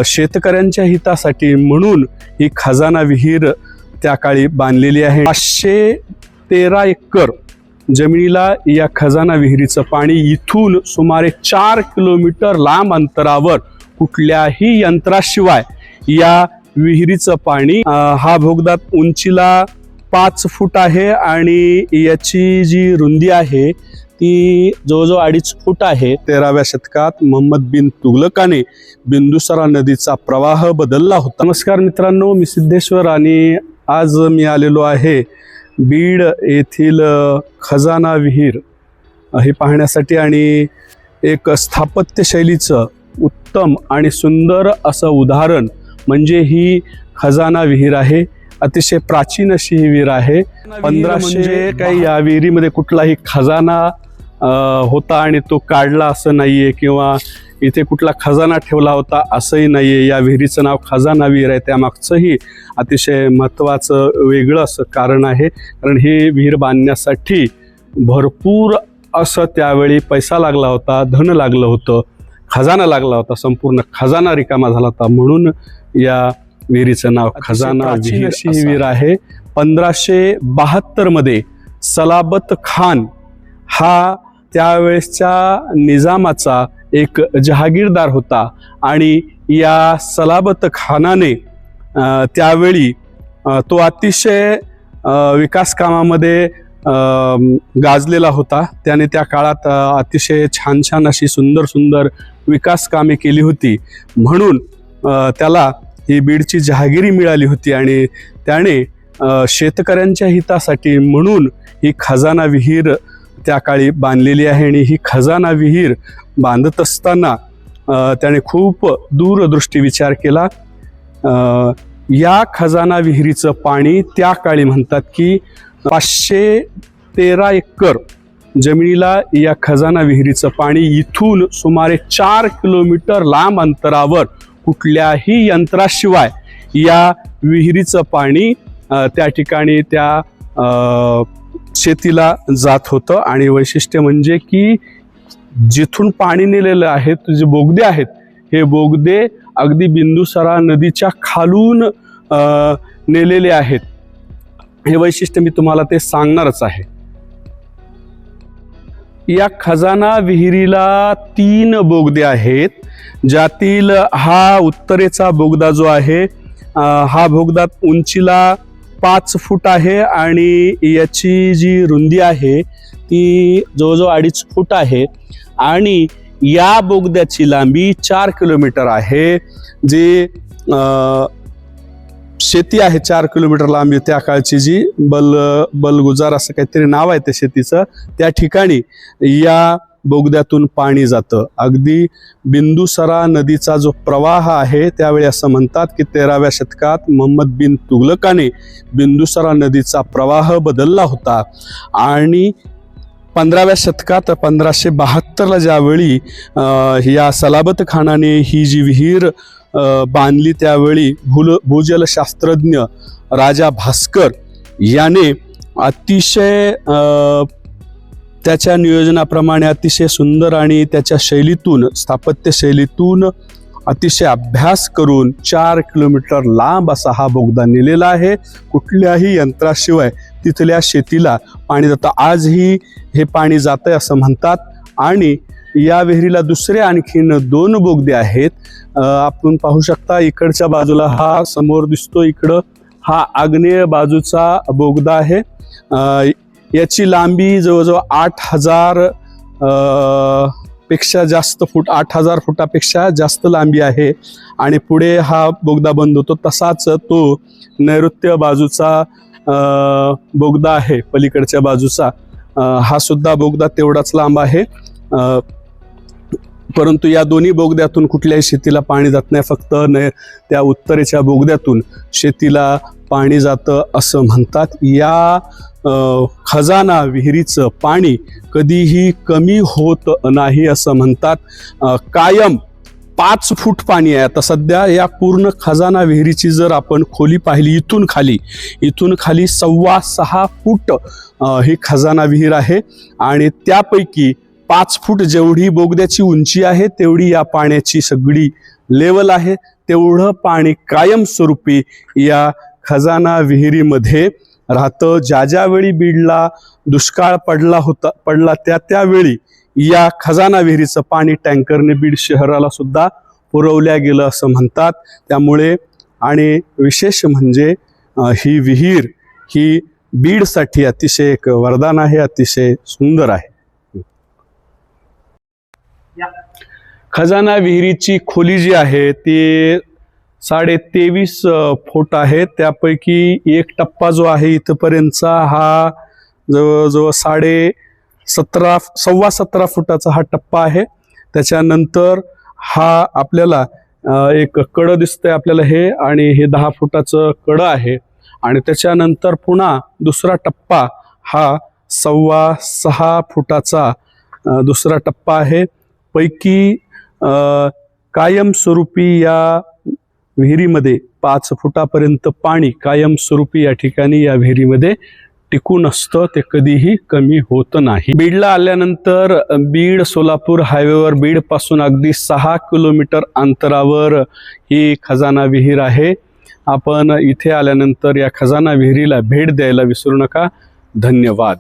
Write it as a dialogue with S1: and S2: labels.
S1: शेतकऱ्यांच्या हितासाठी म्हणून ही खजाना विहीर त्या काळी बांधलेली आहे। 513 एकर जमिनीला या खजाना विहिरीचं पाणी इथून सुमारे 4 किलोमीटर लांब अंतरावर कुठल्याही यंत्राशिवाय या विहिरीचं पाणी हा बोगदा उंचीला 5 फूट आहे आणि याची जी रुंदी आहे ती जवळजवळ 2.5 फूट आहे। 13व्या शतकात मोहम्मद बिन तुघलकाने बिंदुसरा नदीचा प्रवाह बदलला होता। नमस्कार मित्रांनो, मी सिद्धेश्वर आणि आज मी आलेलो आहे बीड येथील खजाना विहीर हे पाहण्यासाठी आणि एक स्थापत्य शैलीचं उत्तम आणि सुंदर असं उदाहरण म्हणजे ही खजाना विहीर आहे। अतिशय प्राचीन अशी ही विहीर आहे। 1500 काही या विहिरीमध्ये कुठलाही खजाना होता आणि तो काढला असं नाहीये किंवा इथे कुठला खजाना ठेवला होता असंही नाहीये। या विहिरीचं नाव खजाना विहीर आहे, त्यामागचंही अतिशय महत्त्वाचं वेगळं असं कारण आहे। कारण ही विहीर बांधण्यासाठी भरपूर असं त्यावेळी पैसा लागला होता, धन लागलं होतं, खजाना लागला होता, संपूर्ण खजाना रिकामा झाला होता, म्हणून या विहिरीचं नाव खजाना विहीर अशी ही विहीर आहे। 1572 मध्ये सलाबत खान हा त्यावेळेसच्या निजामाचा एक जहागीरदार होता आणि या सलाबत खानाने त्यावेळी तो अतिशय विकास कामामध्ये गाजलेला होता। त्याने त्या काळात अतिशय छान छान अशी सुंदर सुंदर विकास कामे केली होती, म्हणून त्याला ही बीडची जहागिरी मिळाली होती आणि त्याने शेतकऱ्यांच्या हितासाठी म्हणून ही खजाना विहीर त्या काळी बांधलेली आहे। आणि ही खजाना विहीर बांधत असताना त्याने खूप दूरदृष्टी विचार केला। या खजाना विहिरीचं पाणी त्या काळी म्हणतात की 513 एकर जमिनीला या खजाना विहिरीचं पाणी इथून सुमारे 4 किलोमीटर लांब अंतरावर कुठल्याही यंत्राशिवाय या विहिरीचं पाणी त्या ठिकाणी त्या शेतीला जात होतं। आणि वैशिष्ट्य म्हणजे की जिथून पाणी नेलेलं आहे, जे बोगदे आहेत, हे बोगदे अगदी बिंदुसरा नदीच्या खालून नेलेले आहेत। हे वैशिष्ट्य मी तुम्हाला ते सांगणारच आहे। या खजाना विहिरीला 3 बोगदे आहेत, ज्यातील हा उत्तरेचा बोगदा जो आहे हा बोगदा उंचीला 5 फूट आहे आणि याची जी रुंदी आहे ती जवळजवळ 2.5 फूट आहे आणि या बोगद्याची लांबी 4 किलोमीटर आहे। जी शेती आहे 4 किलोमीटर लांबी, त्या काळची जी बलगुजार असं काहीतरी नाव आहे त्या शेतीचं, त्या ठिकाणी या बोगद्यातून पाणी जातं। अगदी बिंदुसरा नदीचा जो प्रवाह आहे त्यावेळी असं म्हणतात की 13व्या शतकात मोहम्मद बिन तुघलकाने बिंदुसरा नदीचा प्रवाह बदलला होता आणि 15व्या शतकात 1572ला ज्यावेळी या सलाबत खानाने ही जी विहीर बांधली त्यावेळी भूजलशास्त्रज्ञ राजा भास्कर याने अतिशय त्याच्या नियोजनाप्रमाणे अतिशय सुंदर आणि त्याच्या शैलीतून, स्थापत्य शैलीतून अतिशय अभ्यास करून 4 किलोमीटर लांब असा हा बोगदा नेलेला आहे। कुठल्याही यंत्राशिवाय तिथल्या शेतीला पाणी जातं। आजही हे पाणी जातंय असं म्हणतात। आणि या विहिरीला दुसरे आणखीन 2 बोगदे आहेत। आपण पाहू शकता इकडच्या बाजूला हा समोर दिसतो, इकडं हा आग्नेय बाजूचा बोगदा आहे। याची लांबी जवळजवळ 8000 पेक्षा जास्त फूट, 8000 फुटापेक्षा जास्त लांबी आहे आणि पुढे हा बोगदा बंद होतो। तसाच तो नैऋत्य बाजूचा बोगदा आहे, पलीकडच्या बाजूचा हा सुद्धा बोगदा तेवढाच लांब आहे। परंतु या दोन्ही बोगद्यातून कुठल्याही शेतीला पाणी जात नाही, फक्त त्या उत्तरेच्या बोगद्यातून शेतीला पाणी जातं असं म्हणतात। या खजाना विहिरीचं पाणी कधीही कमी होत नाही असं म्हणतात। कायम 5 फूट पाणी आहे। आता सध्या या पूर्ण खजाना विहिरीची जर आपण खोली पाहिली इथून खाली 6.25 फूट ही खजाना विहीर आहे आणि त्यापैकी 5 फूट जेवढी बोगद्याची उंची आहे तेवढी या पाण्याची सगळी लेवल आहे तेवढं पाणी कायमस्वरूपी या खजाना विहिरीमध्ये राहतं. ज्या ज्यावेळी बीडला दुष्काळ पडला त्यावेळी या खजाना विहिरीचं पाणी टँकरने बीड शहराला सुद्धा पुरवल्या गेलं असं म्हणतात. त्यामुळे आणि विशेष म्हणजे ही विहीर ही बीडसाठी अतिशय एक वरदान आहे, अतिशय सुंदर आहे. खजाना विहिरीची खोली जी आहे ती 23.5 फूट आहे. त्यापैकी एक टप्पा जो आहे इथपर्यंतचा हा जवळजवळ 17.5 फुटाचा हा टप्पा आहे. त्याच्यानंतर हा आपल्याला एक कडं दिसतंय आपल्याला हे, आणि हे 10 फुटाचं कडं आहे. आणि त्याच्यानंतर पुन्हा दुसरा टप्पा हा 6.25 फुटाचा दुसरा टप्पा आहे. पैकी कायमस्वरूपी या विहिरीमध्ये 5 फुटापर्यंत पाणी कायमस्वरूपी या ठिकाणी या विहिरीमध्ये टिकून असतं, ते कधीही कमी होत नाही. बीडला आल्यानंतर बीड सोलापूर हायवेवर बीड पासून अगदी 6 किलोमीटर अंतरावर ही खजाना विहीर आहे. आपण इथे आल्यानंतर या खजाना विहिरीला भेट द्यायला विसरू नका. धन्यवाद.